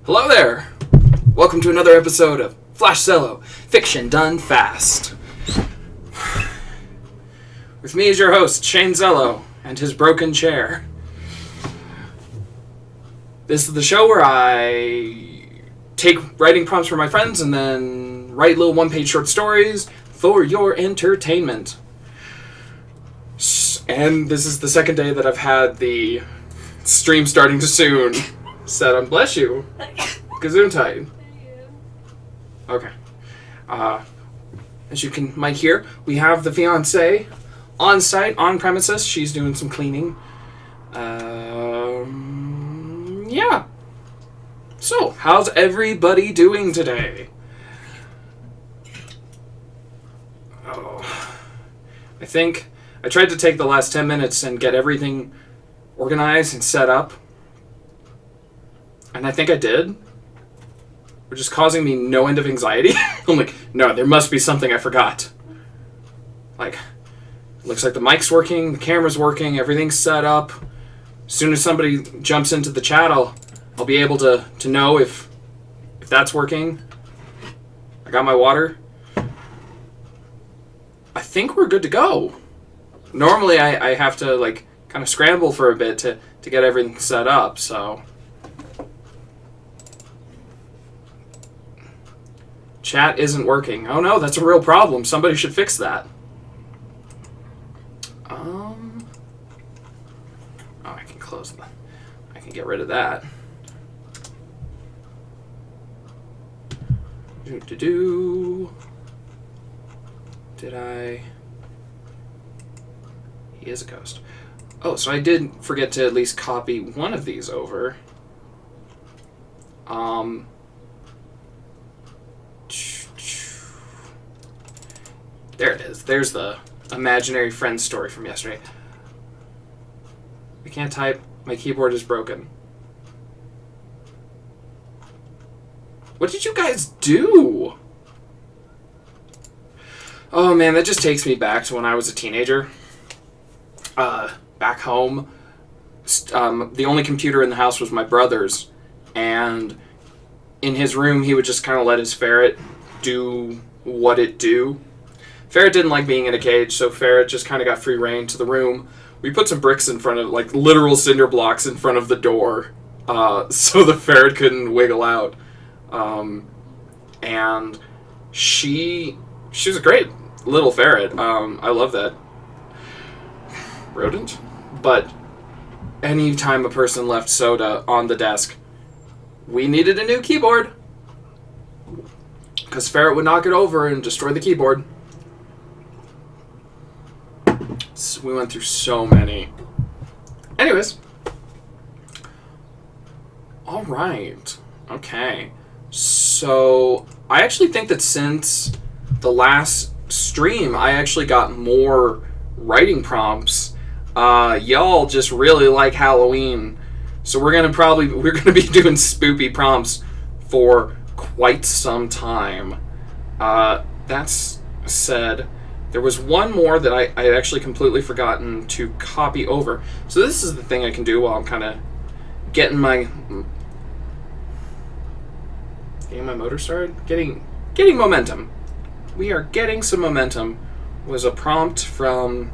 Hello there! Welcome to another episode of Flash Zellow, Fiction Done Fast. With me is your host, Shane Zellow, and his broken chair. This is the show where I take writing prompts from my friends and then write little one-page short stories for your entertainment. And this is the second day that I've had the stream starting soon set on. Bless you. Gesundheit. Okay. As you might hear, we have the fiancé on site, on premises. She's doing some cleaning. Yeah. So, how's everybody doing today? I think I tried to take the last 10 minutes and get everything organized and set up. And I think I did. Which is causing me no end of anxiety. I'm like, no, there must be something I forgot. Like, looks like the mic's working, the camera's working, everything's set up. As soon as somebody jumps into the chat, I'll be able to know if that's working. I got my water. I think we're good to go. Normally I have to like kind of scramble for a bit to get everything set up, so. Chat isn't working. Oh no, that's a real problem. Somebody should fix that. Oh, I can close that. I can get rid of that. Did I? He is a ghost. Oh, so I did forget to at least copy one of these over. There it is. There's the imaginary friend story from yesterday. I can't type. My keyboard is broken. What did you guys do? Oh man, that just takes me back to when I was a teenager. Back home, the only computer in the house was my brother's, and in his room he would just kind of let his ferret do what it do. Ferret didn't like being in a cage, so Ferret just kind of got free reign to the room. We put some bricks in front of, like literal cinder blocks in front of the door, so the ferret couldn't wiggle out. And she was a great little ferret. I love that rodent. But anytime a person left soda on the desk, we needed a new keyboard. Because Ferret would knock it over and destroy the keyboard. So we went through so many. Anyways. Alright. Okay. So, I actually think that since the last stream, I actually got more writing prompts. Y'all just really like Halloween. So we're gonna be doing spoopy prompts for quite some time. That's said, there was one more that I had actually completely forgotten to copy over. So this is the thing I can do while I'm kind of getting my motor started. Getting momentum. We are getting some momentum. Was a prompt from...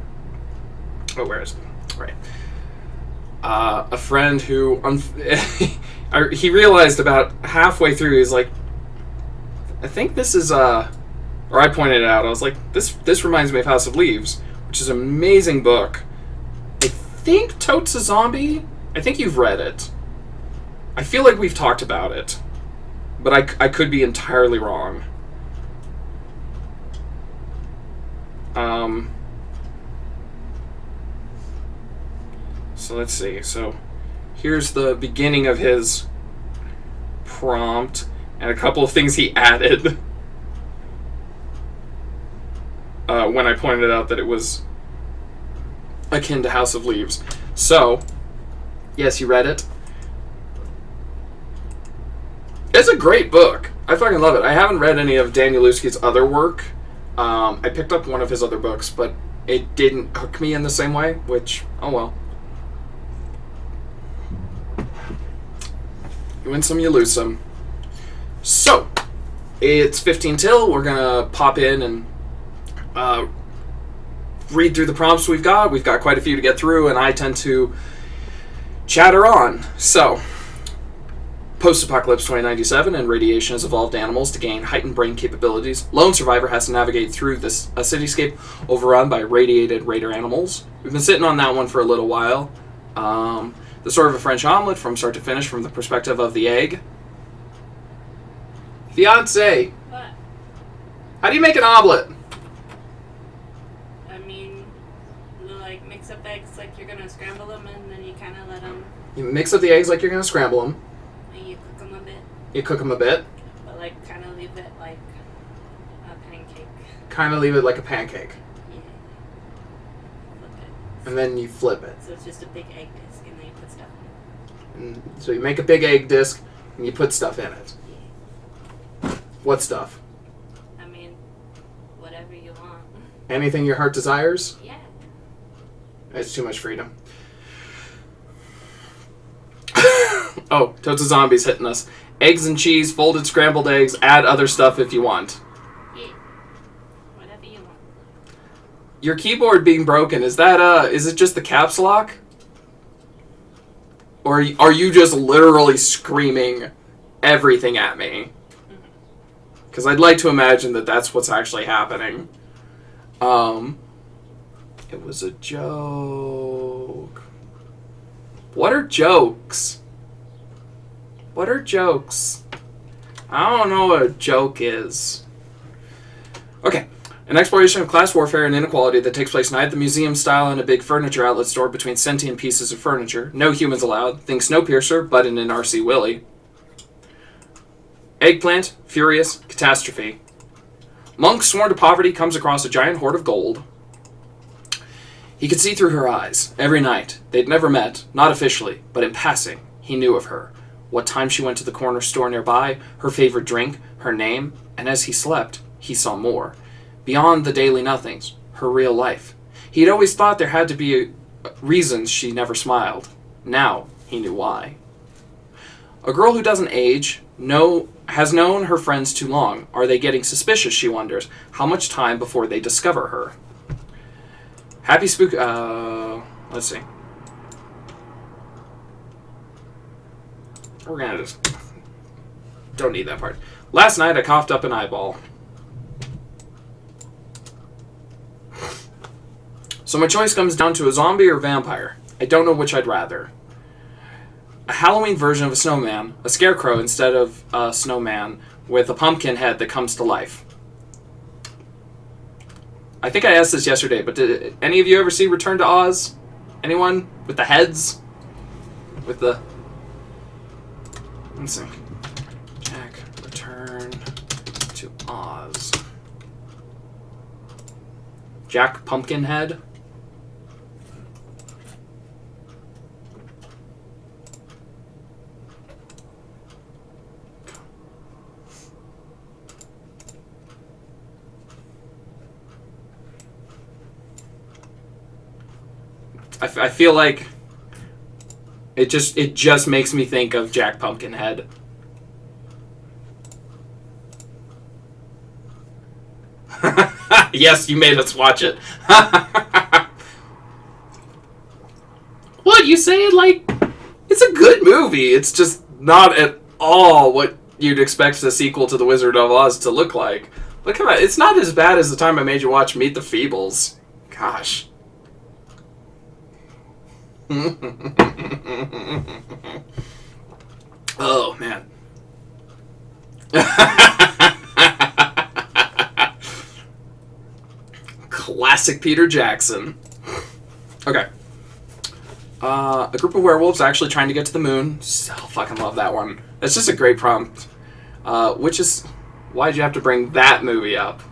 Oh, where is it? Right. A friend who... he realized about halfway through, he's like, I think this is... Or I pointed it out. I was like, this reminds me of House of Leaves, which is an amazing book. I think Tote's a zombie. I think you've read it. I feel like we've talked about it, but I could be entirely wrong. So let's see. So here's the beginning of his prompt and a couple of things he added. When I pointed out that it was akin to House of Leaves. So, yes, you read it. It's a great book. I fucking love it. I haven't read any of Danielewski's other work. I picked up one of his other books, but it didn't hook me in the same way, which, oh well. You win some, you lose some. So, it's 15 till. We're going to pop in and read through the prompts we've got. We've got quite a few to get through, and I tend to chatter on. So, post-apocalypse 2097, and radiation has evolved animals to gain heightened brain capabilities. Lone survivor has to navigate through a cityscape overrun by radiated raider animals. We've been sitting on that one for a little while. The story of a French omelet from start to finish from the perspective of the egg. Fiance. What? How do you make an omelet? I mean, like mix up eggs like you're gonna scramble them, and then you kind of let them. You mix up the eggs like you're going to scramble them. And you cook them a bit. You cook them a bit. But like kind of leave it like a pancake. Kind of leave it like a pancake. Yeah. Flip it. And then you flip it. So it's just a big egg disc, and then you put stuff in it. And so you make a big egg disc and you put stuff in it. Yeah. What stuff? I mean, whatever you want. Anything your heart desires? Yeah. It's too much freedom. Oh, Totes of Zombies hitting us. Eggs and cheese, folded scrambled eggs, add other stuff if you want. Yeah. Whatever you want. Your keyboard being broken, is it just the caps lock? Or are you just literally screaming everything at me? Because I'd like to imagine that that's what's actually happening. It was a joke. What are jokes? What are jokes? I don't know what a joke is. Okay. An exploration of class warfare and inequality that takes place night at the museum style in a big furniture outlet store between sentient pieces of furniture. No humans allowed. Think Snowpiercer, but in an RC Willy. Eggplant, furious, catastrophe. Monk sworn to poverty comes across a giant hoard of gold. He could see through her eyes. Every night. They'd never met, not officially, but in passing, he knew of her. What time she went to the corner store nearby, her favorite drink, her name, and as he slept, he saw more. Beyond the daily nothings, her real life. He had always thought there had to be reasons she never smiled. Now, he knew why. A girl who doesn't age, has known her friends too long. Are they getting suspicious, she wonders. How much time before they discover her? Happy Spook... let's see. We're gonna just... Don't need that part. Last night I coughed up an eyeball. So my choice comes down to a zombie or vampire. I don't know which I'd rather. A Halloween version of a snowman, a scarecrow instead of a snowman, with a pumpkin head that comes to life. I think I asked this yesterday, but did any of you ever see Return to Oz? Anyone? With the heads? With the... Let's see. Jack, Return to Oz. Jack Pumpkinhead? I feel like it just makes me think of Jack Pumpkinhead. Yes, you made us watch it. What, you say it like it's a good movie. It's just not at all what you'd expect a sequel to The Wizard of Oz to look like. But come on, it's not as bad as the time I made you watch Meet the Feebles. Gosh. Oh, man. Classic Peter Jackson. Okay. A group of werewolves actually trying to get to the moon. So fucking love that one. That's just a great prompt. Which is... Why'd you have to bring that movie up?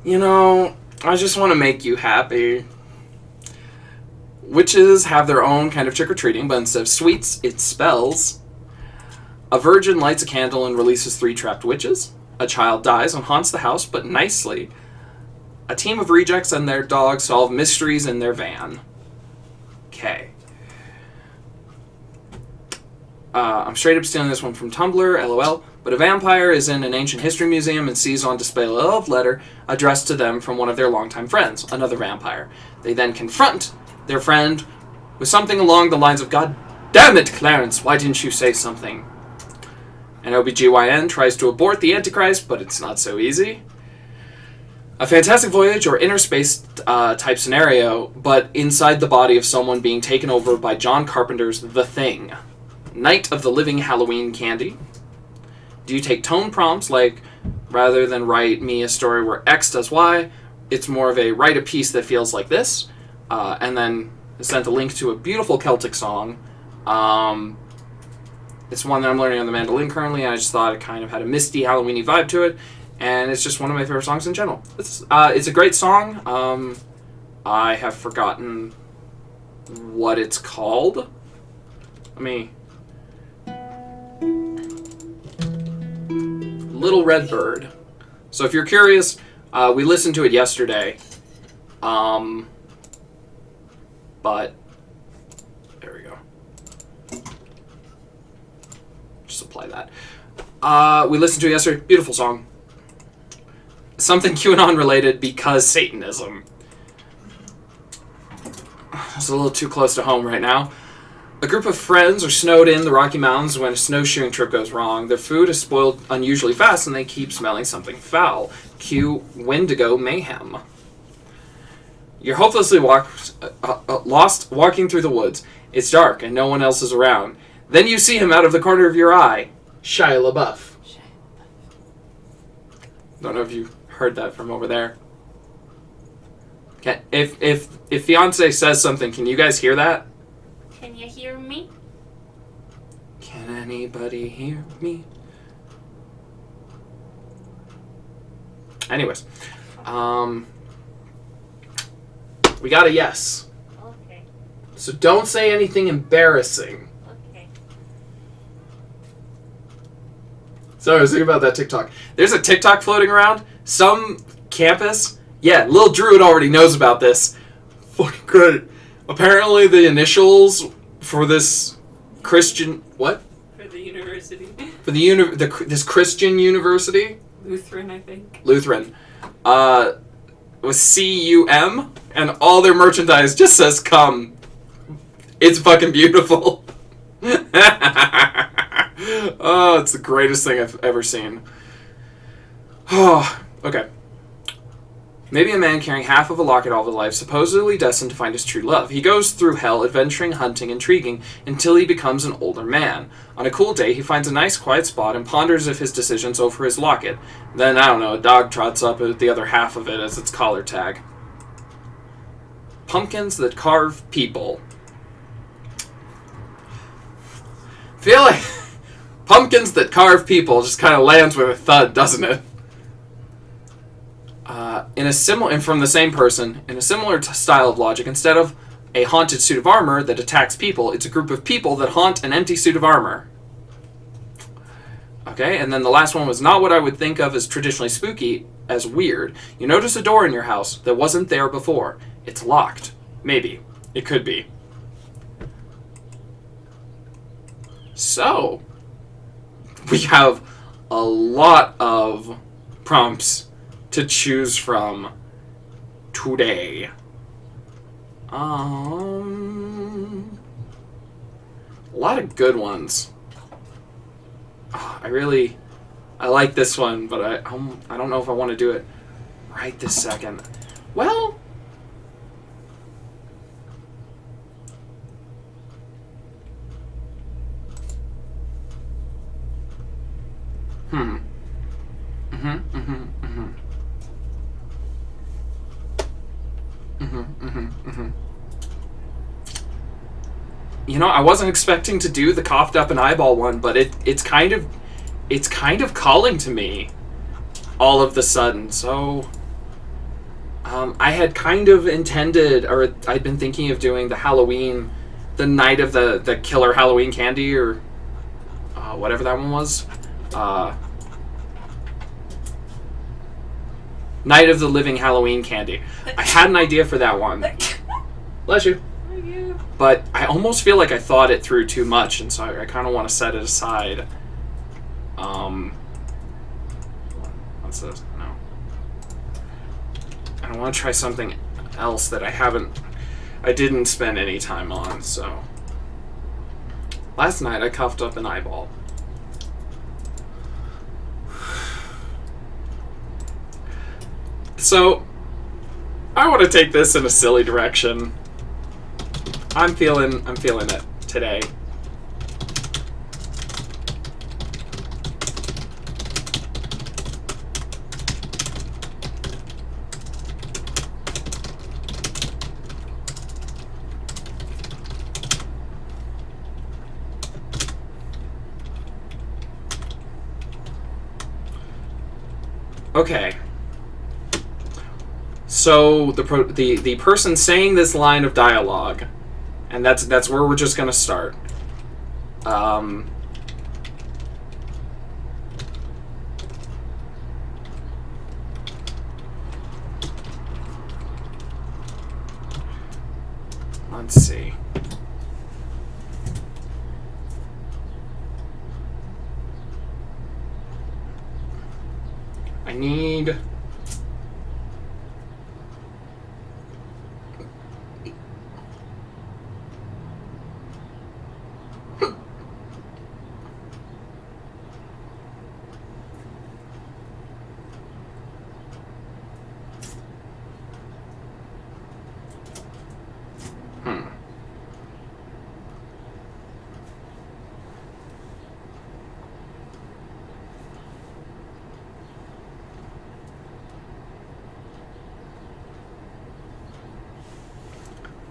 You know, I just want to make you happy. Witches have their own kind of trick-or-treating, but instead of sweets, it's spells. A virgin lights a candle and releases 3 trapped witches. A child dies and haunts the house, but nicely. A team of rejects and their dog solve mysteries in their van. Okay. I'm straight up stealing this one from Tumblr, lol. But a vampire is in an ancient history museum and sees on display a love letter addressed to them from one of their longtime friends, another vampire. They then confront their friend with something along the lines of, "God damn it, Clarence, why didn't you say something?" An OBGYN tries to abort the Antichrist, but it's not so easy. A Fantastic Voyage or inner space type scenario, but inside the body of someone being taken over by John Carpenter's The Thing. Night of the Living Halloween Candy. Do you take tone prompts, like rather than write me a story where X does Y, it's more of a write a piece that feels like this, and then sent a link to a beautiful Celtic song. It's one that I'm learning on the mandolin currently, and I just thought it kind of had a misty Halloween-y vibe to it, and it's just one of my favorite songs in general. It's a great song. I have forgotten what it's called. Little Red Bird. So if you're curious, we listened to it yesterday. But there we go. Just apply that. We listened to it yesterday. Beautiful song. Something QAnon related because Satanism. It's a little too close to home right now. A group of friends are snowed in the Rocky Mountains when a snowshoeing trip goes wrong. Their food is spoiled unusually fast and they keep smelling something foul. Cue Wendigo mayhem. You're hopelessly lost walking through the woods. It's dark and no one else is around. Then you see him out of the corner of your eye. Shia LaBeouf. Don't know if you heard that from over there. If fiance says something, can you guys hear that? Can you hear me? Can anybody hear me? Anyways, we got a yes. Okay. So don't say anything embarrassing. Okay. Sorry, I was thinking about that TikTok. There's a TikTok floating around. Some campus. Yeah, Lil Druid already knows about this. Fucking great. Apparently the initials for this Christian... What? For the university. For this Christian university? Lutheran, I think. Lutheran. Was CUM, and all their merchandise just says come. It's fucking beautiful. Oh, it's the greatest thing I've ever seen. Oh, okay. Maybe a man carrying half of a locket all of life, supposedly destined to find his true love. He goes through hell, adventuring, hunting, intriguing, until he becomes an older man. On a cool day, he finds a nice quiet spot and ponders his decisions over his locket. Then, I don't know, a dog trots up at the other half of it as its collar tag. Pumpkins that carve people. Feel like pumpkins that carve people just kind of lands with a thud, doesn't it? And from the same person, in a similar style of logic, instead of a haunted suit of armor that attacks people, it's a group of people that haunt an empty suit of armor. Okay, and then the last one was not what I would think of as traditionally spooky, as weird. You notice a door in your house that wasn't there before. It's locked. Maybe. It could be. So, we have a lot of prompts to choose from today. A lot of good ones. I like this one, but I don't know if I want to do it right this second. Well, You know, I wasn't expecting to do the coughed up and eyeball one, but it's kind of calling to me all of the sudden. So I had kind of intended, or I'd been thinking of doing the Halloween, the night of the killer Halloween candy, or whatever that one was. Night of the Living Halloween Candy. I had an idea for that one. Bless you. Oh my Yeah. But I almost feel like I thought it through too much, and so I kind of want to set it aside. What's this? No. I want to try something else that I didn't spend any time on, so. Last night I coughed up an eyeball. So, I want to take this in a silly direction. I'm feeling it today. Okay. So the person saying this line of dialogue, and that's where we're just gonna start. Let's see. I need.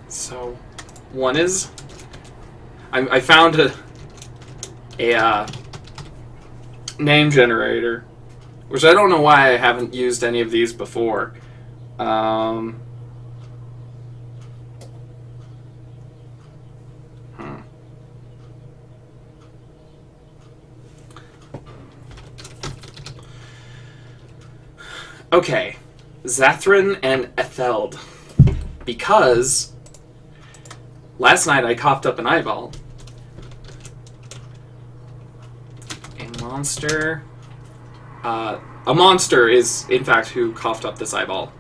So, one is, I found a name generator, which I don't know why I haven't used any of these before. Okay, Zathrin and Etheld, because last night I coughed up an eyeball. A monster is, in fact, who coughed up this eyeball.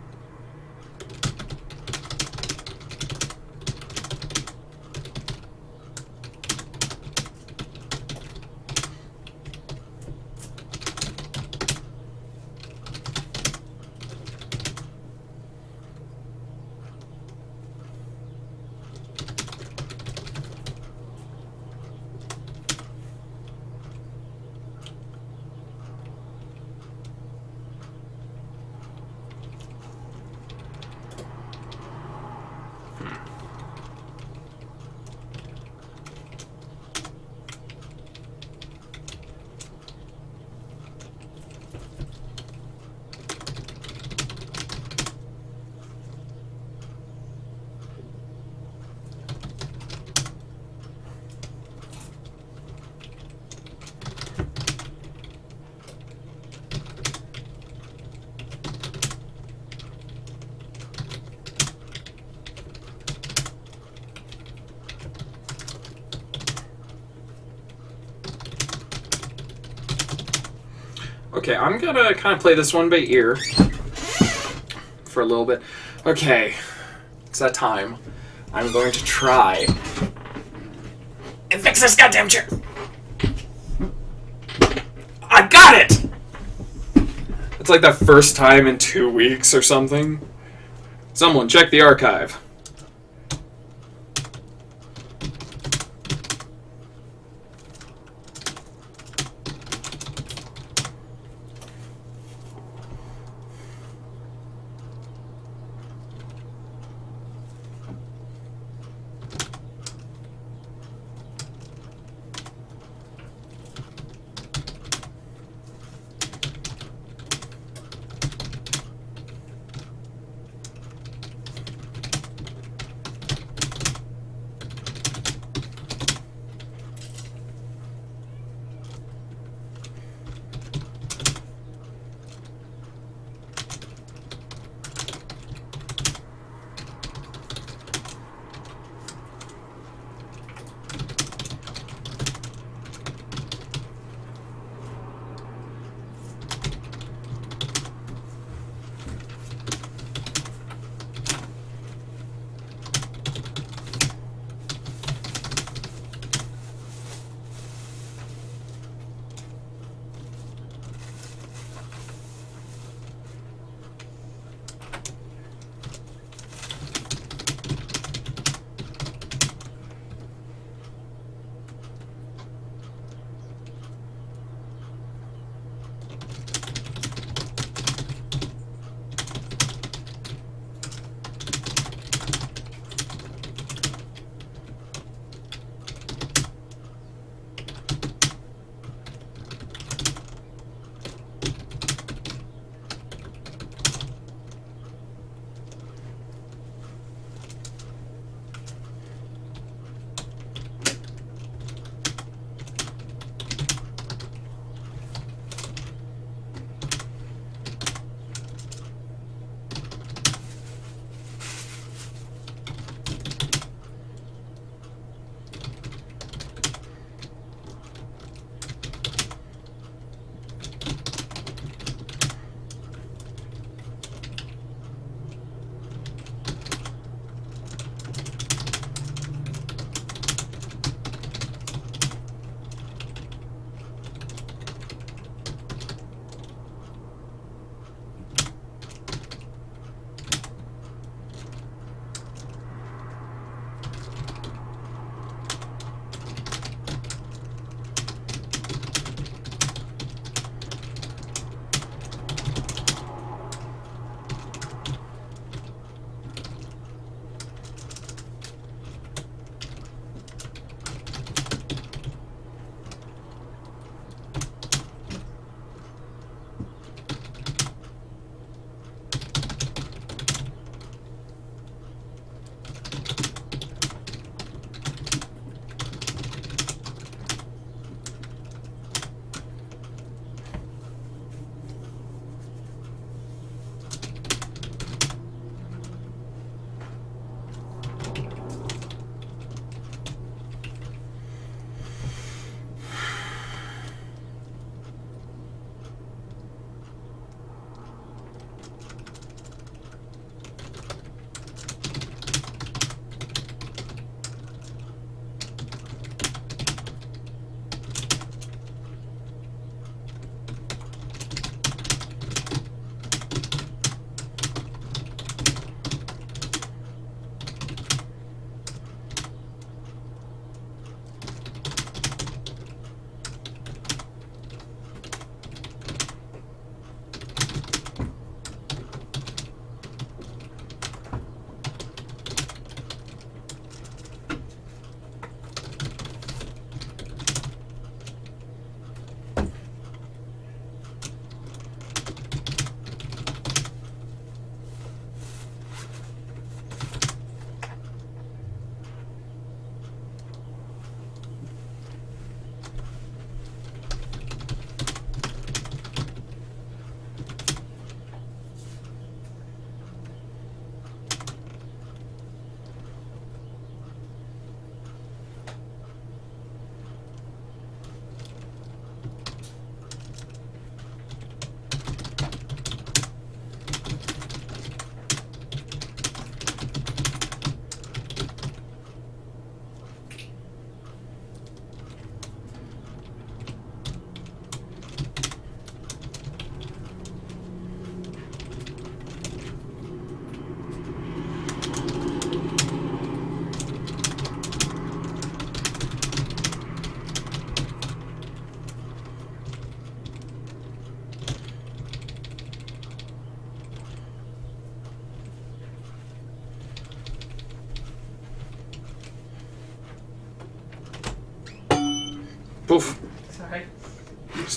Okay, I'm gonna kind of play this one by ear for a little bit. Okay, it's that time. I'm going to try and fix this goddamn chair. I got it! It's like the first time in 2 weeks or something. Someone check the archive.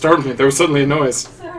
startled me. There was suddenly a noise. Sorry.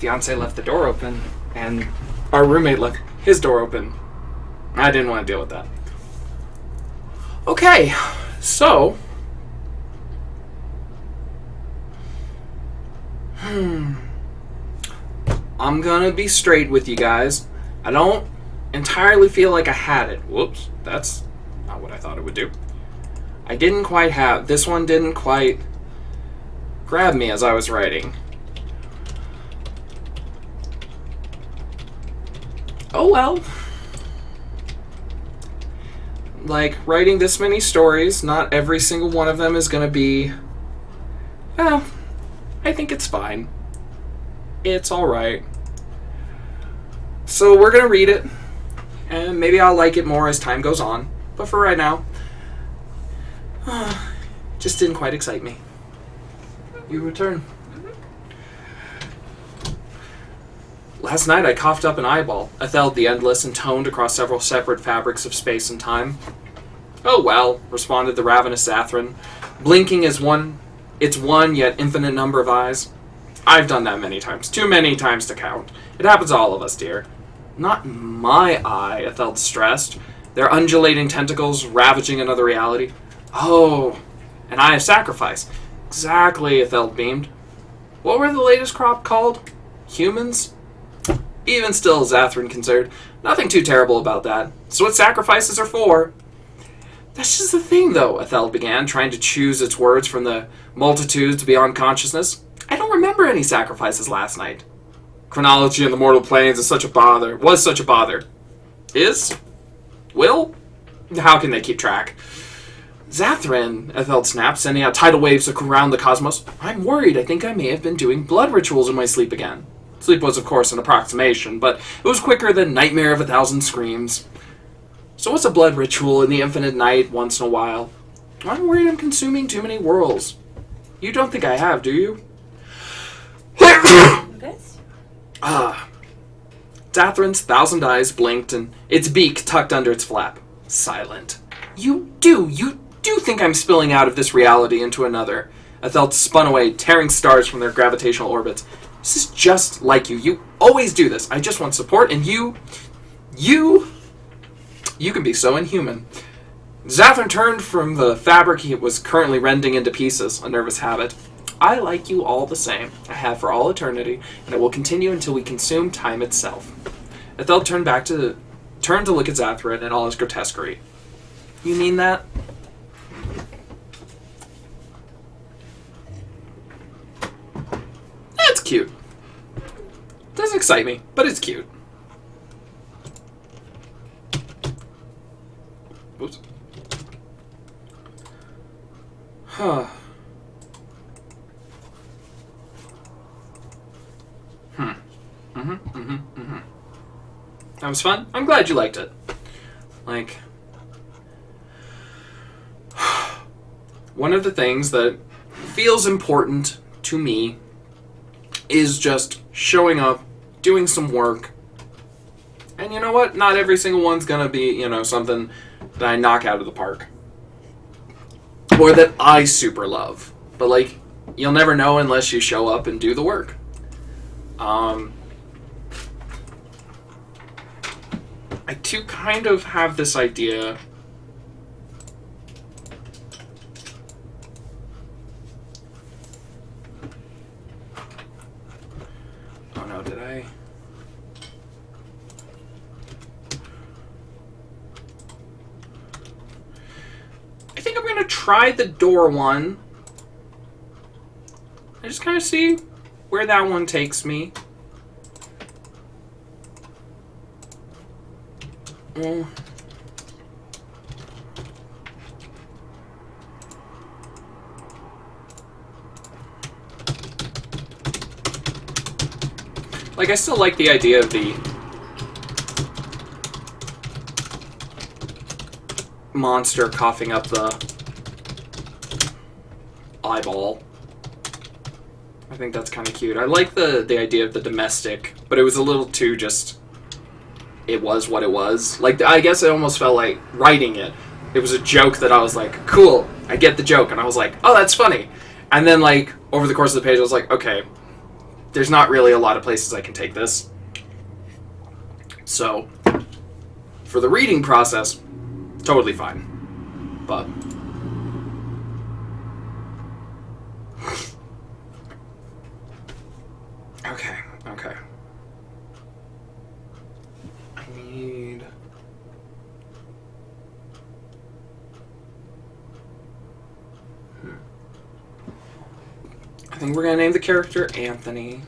fiance left the door open, and our roommate left his door open. I didn't want to deal with that. Okay, so... I'm gonna be straight with you guys. I don't entirely feel like I had it. Whoops, that's not what I thought it would do. I didn't quite have... This one didn't quite grab me as I was writing. Oh well. Like, writing this many stories, not every single one of them is gonna be... Well, I think it's fine. It's alright. So we're gonna read it, and maybe I'll like it more as time goes on. But for right now, just didn't quite excite me. You return. Last night I coughed up an eyeball. I felt the endless intoned across several separate fabrics of space and time. Oh well, responded the ravenous Zathran, blinking as its one yet infinite number of eyes. I've done that many times. Too many times to count. It happens to all of us, dear. Not my eye, I felt stressed. Their undulating tentacles ravaging another reality. Oh, an eye of sacrifice. Exactly, Ethel beamed. What were the latest crop called? Humans? Even still, Zathran considered. Nothing too terrible about that. So what sacrifices are for? That's just the thing, though, Ethel began, trying to choose its words from the multitudes beyond consciousness. I don't remember any sacrifices last night. Chronology in the mortal planes is such a bother. Was such a bother. Is? Will? How can they keep track? Zathran, Ethel snapped, sending out tidal waves around the cosmos. I'm worried. I think I may have been doing blood rituals in my sleep again. Sleep was, of course, an approximation, but it was quicker than Nightmare of 1,000 Screams. So what's a blood ritual in the infinite night once in a while? I'm worried I'm consuming too many whirls. You don't think I have, do you? This? Zathran's 1,000 eyes blinked and its beak tucked under its flap. Silent. You do think I'm spilling out of this reality into another. Ethel spun away, tearing stars from their gravitational orbits. This is just like you. You always do this. I just want support, and you can be so inhuman. Zathran turned from the fabric he was currently rending into pieces, a nervous habit. I like you all the same. I have for all eternity, and it will continue until we consume time itself. Ethel turned to look at Zathran in all his grotesquerie. You mean that? That's cute. Doesn't excite me, but it's cute. Oops. Huh. That was fun. I'm glad you liked it. Like, one of the things that feels important to me is just showing up, doing some work. And you know what? Not every single one's gonna be, something that I knock out of the park. Or that I super love. But, like, you'll never know unless you show up and do the work. I do kind of have this idea. Oh no, did I? I think I'm going to try the door one. I just kind of see where that one takes me. Like, I still like the idea of the monster coughing up the eyeball. I think that's kind of cute. I like the idea of the domestic, but it was a little too just... It was what it was. Like, I guess it almost felt like writing it. It was a joke that I was like, cool, I get the joke. And I was like, oh, that's funny. And then, like, over the course of the page, I was like, okay, there's not really a lot of places I can take this. So, for the reading process, totally fine. But okay. I need. I think we're gonna name the character Anthony.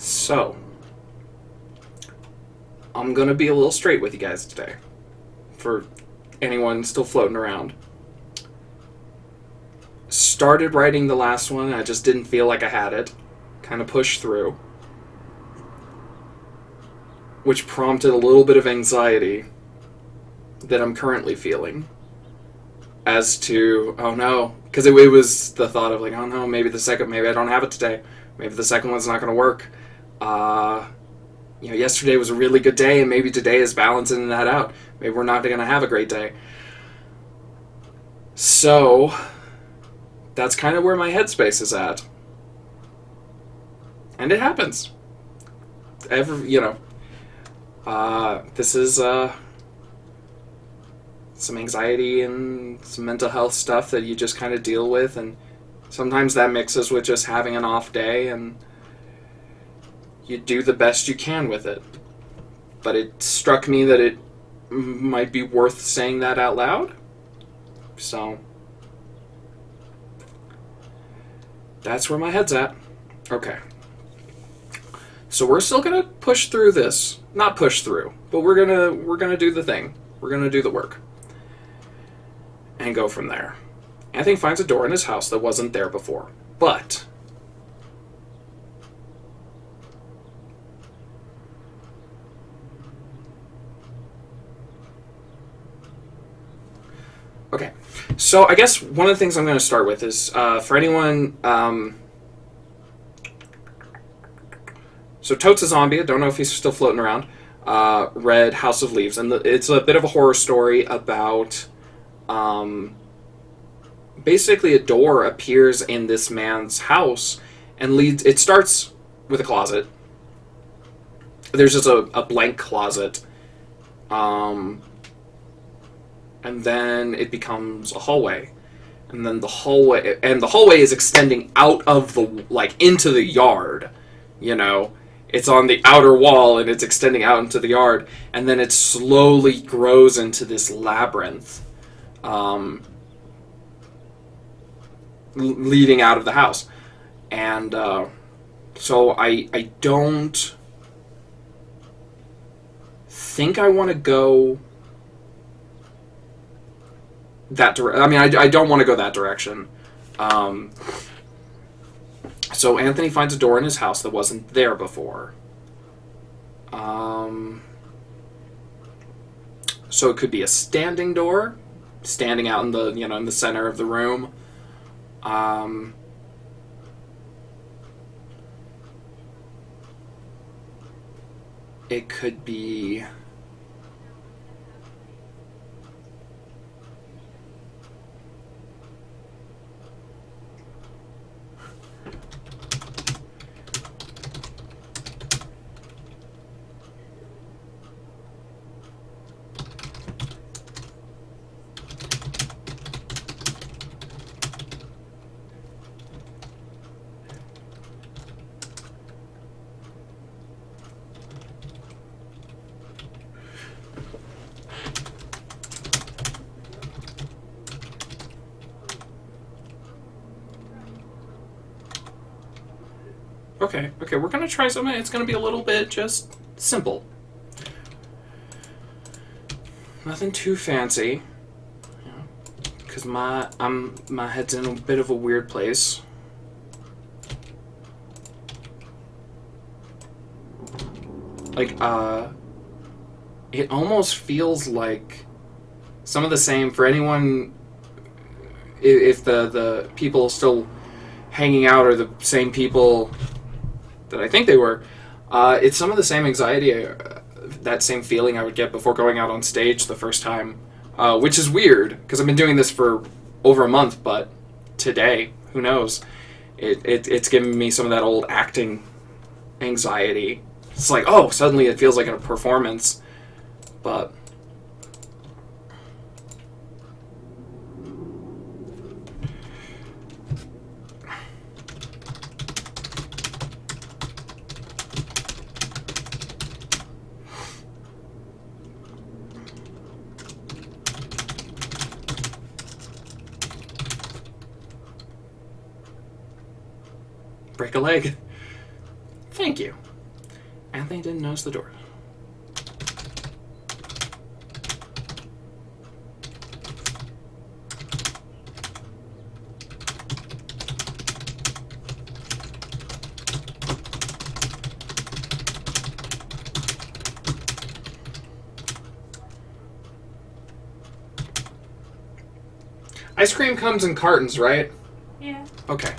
So, I'm gonna be a little straight with you guys today. For anyone still floating around. Started writing the last one, I just didn't feel like I had it. Kind of pushed through. Which prompted a little bit of anxiety that I'm currently feeling. As to, oh no, because it was the thought of like, oh no, maybe I don't have it today. Maybe the second one's not going to work. Yesterday was a really good day, and maybe today is balancing that out. Maybe we're not going to have a great day. So, that's kind of where my headspace is at. And it happens. This is, some anxiety and some mental health stuff that you just kind of deal with, and sometimes that mixes with just having an off day, and you do the best you can with it. But it struck me that it might be worth saying that out loud. So, that's where my head's at. Okay. So we're still gonna push through this. Not push through, but we're gonna do the thing. We're gonna do the work. And go from there. Anthony finds a door in his house that wasn't there before. But okay. So I guess one of the things I'm going to start with is for anyone. So Totes a Zombie. I don't know if he's still floating around. Read House of Leaves, and it's a bit of a horror story about. Basically, a door appears in this man's house and leads. It starts with a closet. There's just a blank closet. And then it becomes a hallway. And then the hallway is extending out of into the yard. It's on the outer wall and it's extending out into the yard. And then it slowly grows into this labyrinth. Leading out of the house. And so I don't think I want to go that direction. I mean, I don't want to go that direction. So Anthony finds a door in his house that wasn't there before. So it could be a standing door, standing out in the center of the room. It could be Okay, we're gonna try something. It's gonna be a little bit just simple. Nothing too fancy. Because my head's in a bit of a weird place. Like, it almost feels like some of the same for anyone. If the people still hanging out are the same people that I think they were, it's some of the same anxiety, that same feeling I would get before going out on stage the first time, which is weird because I've been doing this for over a month, but today, who knows, it's giving me some of that old acting anxiety. It's like, oh, suddenly it feels like a performance, but break a leg. Thank you. Anthony didn't notice the door. Ice cream comes in cartons, right? Yeah. Okay.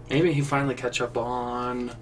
Maybe he finally catch up on...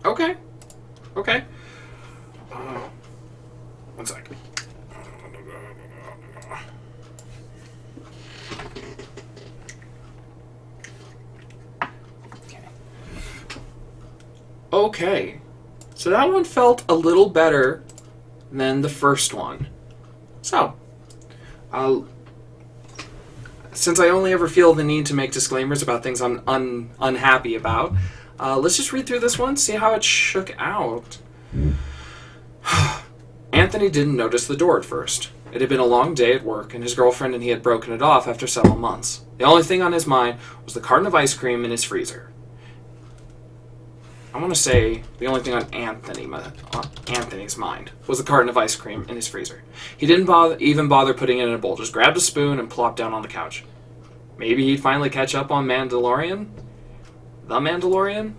Okay. Okay. One sec. Okay. So that one felt a little better than the first one. So, since I only ever feel the need to make disclaimers about things I'm unhappy about, let's just read through this one, see how it shook out. Anthony didn't notice the door at first. It had been a long day at work, and his girlfriend and he had broken it off after several months. The only thing on his mind was the carton of ice cream in his freezer. I want to say the only thing on Anthony's mind was the carton of ice cream in his freezer. He didn't even bother putting it in a bowl, just grabbed a spoon and plopped down on the couch. Maybe he'd finally catch up on Mandalorian? The Mandalorian?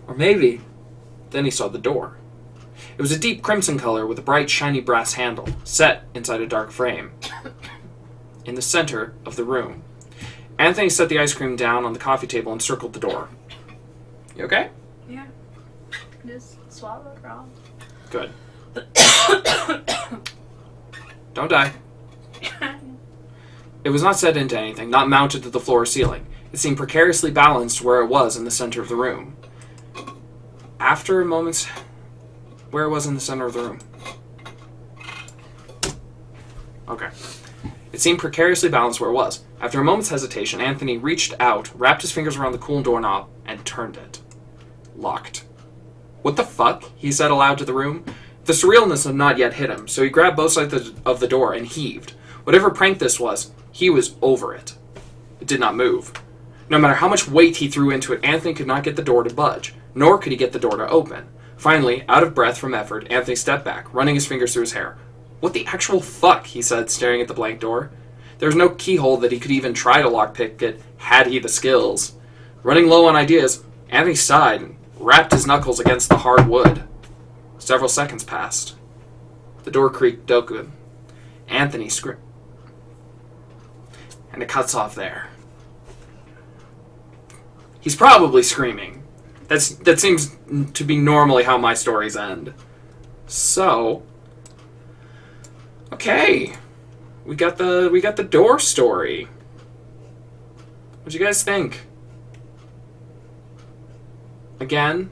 Or maybe. Then he saw the door. It was a deep crimson color with a bright, shiny brass handle, set inside a dark frame. In the center of the room. Anthony set the ice cream down on the coffee table and circled the door. You okay? Yeah. Just swallowed wrong. Good. Don't die. It was not set into anything, not mounted to the floor or ceiling. It seemed precariously balanced where it was in the center of the room. After a moment's... Where it was in the center of the room. Okay. It seemed precariously balanced where it was. After a moment's hesitation, Anthony reached out, wrapped his fingers around the cool doorknob, and turned it. Locked. What the fuck? He said aloud to the room. The surrealness had not yet hit him, so he grabbed both sides of the door and heaved. Whatever prank this was, he was over it. It did not move. No matter how much weight he threw into it, Anthony could not get the door to budge, nor could he get the door to open. Finally, out of breath from effort, Anthony stepped back, running his fingers through his hair. What the actual fuck? He said, staring at the blank door. There was no keyhole that he could even try to lockpick it, had he the skills. Running low on ideas, Anthony sighed and rapped his knuckles against the hard wood. Several seconds passed. The door creaked open. Anthony screamed. And it cuts off there. He's probably screaming. That seems to be normally how my stories end. So, okay, we got the door story. What'd you guys think? Again,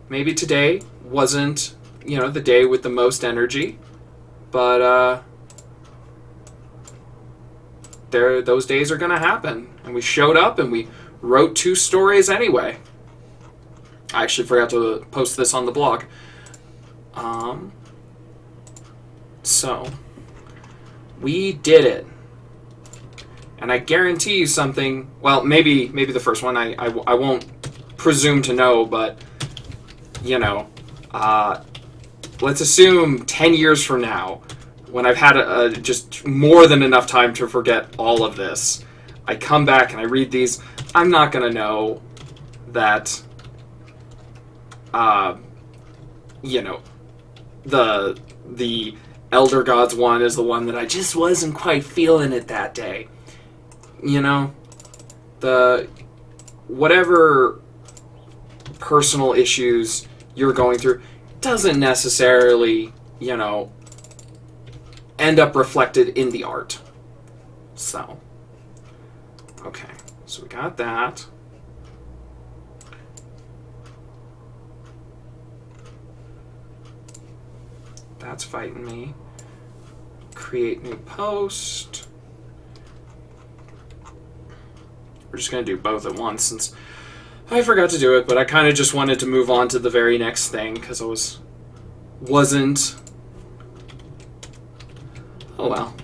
maybe today wasn't, the day with the most energy, but those days are gonna happen, and we showed up and we wrote 2 stories anyway. I actually forgot to post this on the blog. So, we did it. And I guarantee you something, well, maybe the first one, I won't presume to know, but, let's assume 10 years from now, when I've had just more than enough time to forget all of this, I come back and I read these, I'm not going to know that... the Elder Gods one is the one that I just wasn't quite feeling it that day. The whatever personal issues you're going through doesn't necessarily, end up reflected in the art. So, okay, so we got that. That's fighting me. Create new post. We're just going to do both at once since I forgot to do it, but I kind of just wanted to move on to the very next thing because I wasn't... Oh well.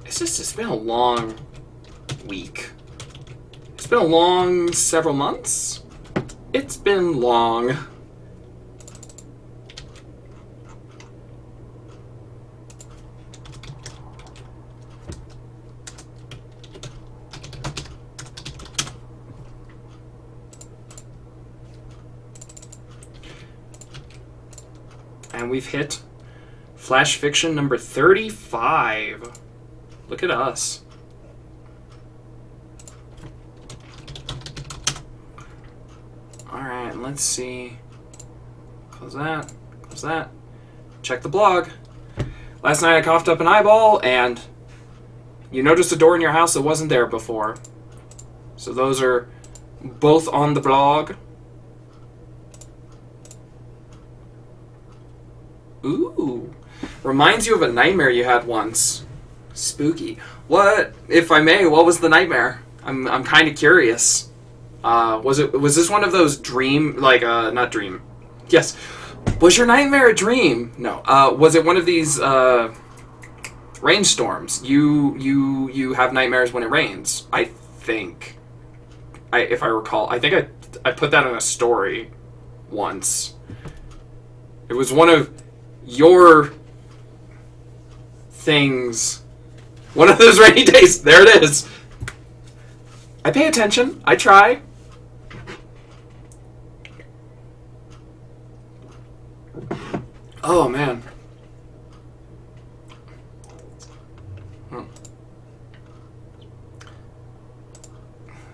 It's been a long week. It's been a long several months. It's been long. And we've hit Flash Fiction number 35. Look at us. let's see. Close that. Close that. Check the blog. Last night I coughed up an eyeball, and you noticed a door in your house that wasn't there before. So those are both on the blog. Ooh. Reminds you of a nightmare you had once. Spooky. What, if I may, what was the nightmare? I'm kind of curious. Was this one of those dream, like, not dream. Yes. Was your nightmare a dream? No. Was it one of these, rainstorms? You have nightmares when it rains, I think. If I recall. I think I put that in a story once. It was one of your things. One of those rainy days. There it is. I pay attention. I try. Oh, man.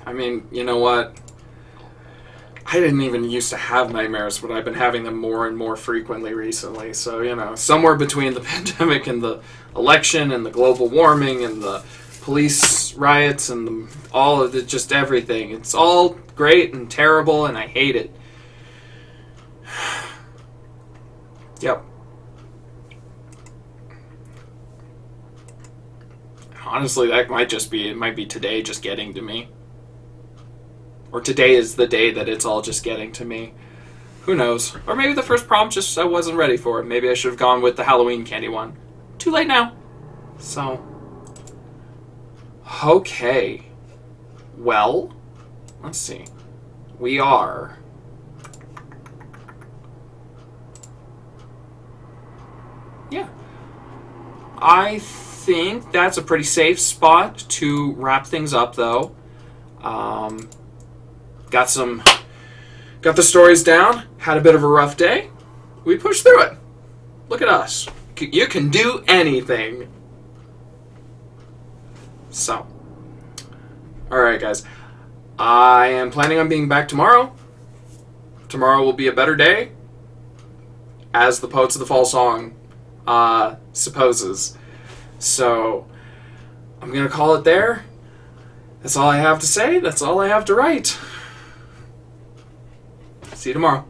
I mean, you know what? I didn't even used to have nightmares, but I've been having them more and more frequently recently. So, you know, somewhere between the pandemic and the election and the global warming and the police riots and all of the, just everything. It's all great and terrible, and I hate it. Yep. Honestly, that might just be, it might be today just getting to me. Or today is the day that it's all just getting to me. Who knows? Or maybe the first prompt just I wasn't ready for it. Maybe I should have gone with the Halloween candy one. Too late now. So. Okay. Well, let's see. We are. Yeah. I think that's a pretty safe spot to wrap things up, though. Got the stories down. Had a bit of a rough day. We pushed through it. Look at us. You can do anything. So. Alright, guys. I am planning on being back tomorrow. Tomorrow will be a better day. As the Poets of the Fall song supposes. So, I'm going to call it there. That's all I have to say. That's all I have to write. See you tomorrow.